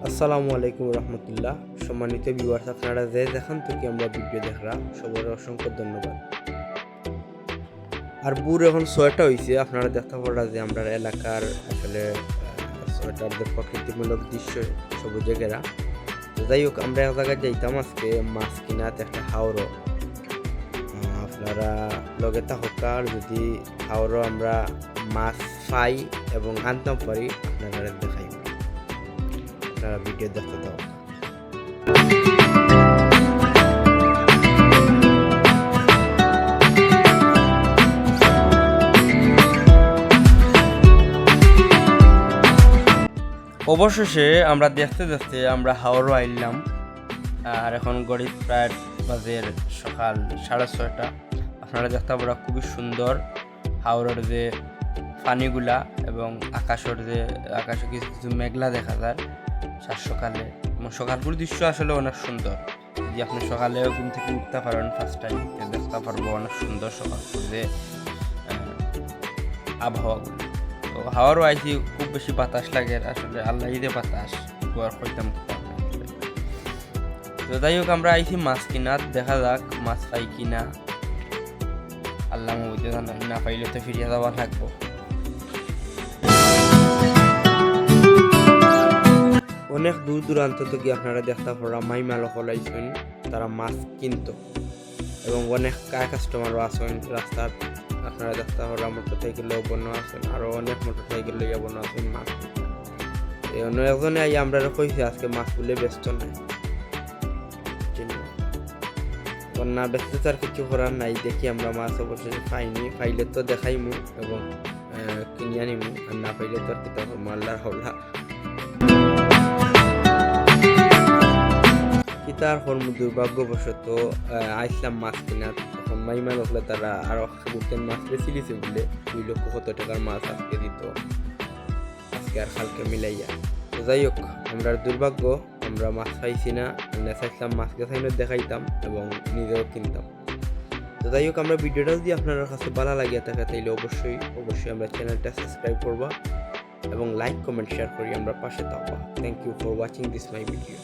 আসসালামু আলাইকুম রহমতুল্লাহ। সম্মানিত ভিউয়ার্স, আপনারা যে যেখান থেকে আমরা ভিডিও দেখরা সবার অসংখ্য ধন্যবাদ। আর বুর এখন সোয়েটা হয়েছে, আপনারা দেখতে পারা যে আমরা এলাকার আসলে সোয়েটার যে প্রকৃতিমূলক দৃশ্য সবুজে ঘেরা। তো যাই হোক, আমরা এক জায়গায় যাইতাম আজকে মাছ কিনাতে, একটা হাওড়ো। আপনারা লগে থাকার যদি হাওড়ো আমরা মাছ পাই এবং আনতাম পারি, আপনারা দেখাই, আপনারা ভিডিও দেখতে দাও। অবশেষে আমরা দেখতে দেখতে আমরা হাওড়া আইলাম। আর এখন গড়িত প্রায় বাজে সকাল 6:30। আপনারা দেখতে পারা খুবই সুন্দর হাওড়ার যে পানিগুলা এবং আকাশে কিছু কিছু মেঘলা দেখা যায় সকালে, এবং সকালপুর দৃশ্য আসলে অনেক সুন্দর। যদি আপনি সকালে ঘুম থেকে উঠতে পারেন ফার্স্ট টাইম, দেখতে পারবো অনেক সুন্দর সকালপুর যে আবহাওয়াগুলো। তো হাওয়ারও আইসি, খুব বেশি বাতাস লাগে আসলে, আল্লাহ ঈদে বাতাস গোয়ার হইতাম। তো যাই হোক, আমরা আইসি মাছ কিনা, দেখা যাক মাছ পাই কিনা। আল্লাহ মধ্যে না পাইলে তো ফিরিয়ে যাওয়া লাগবো। অনেক দূর দূরান্ত থেকে আপনারা দেখতে পারা মাইমালো হলাইছেন, তারা মাছ কিনত এবং অনেক কাস্টমারও আছেন রাস্তার। আপনারা দেখতে পারা মোটরসাইকেলেও বন্য আছেন, আরও অনেক মোটরসাইকেল লইয়া বন্য আছেন মাছ। এই অন্য একজনে আই আমরা কইছি আজকে মাছ বলে ব্যস্ত নাই, না ব্যস্ত তার কিছু করার নাই। দেখি আমরা মাছ অবশ্যই পাইনি, পাইলে তো দেখাইমু এবং কিনে আনিমু, আর না পাইলে তো আর কি তখন আল্লাহর হাওলা। তার দুর্ভাগ্যবশত আইসলাম মাছ কিনা, তখন মাইমা লোকলে তারা আরো ঘুরতেন মাছ বেশি দিছে বলে 2 লক্ষ কত টাকার মাছ আজকে দিত, আজকে আর কালকে মিলাইয়া। তো যাই হোক, আমরা দুর্ভাগ্য, আমরা মাছ পাইছি না। চাইছিলাম মাছকে চাইলে দেখাইতাম এবং নিজেও কিনতাম। তো যাই হোক, আমরা ভিডিওটা যদি আপনার কাছে ভালো লাগিয়ে থাকে তাইলে অবশ্যই আমরা চ্যানেলটা সাবস্ক্রাইব করবা এবং লাইক কমেন্ট শেয়ার করি আমরা পাশে থাকবা। Thank you for watching this my video.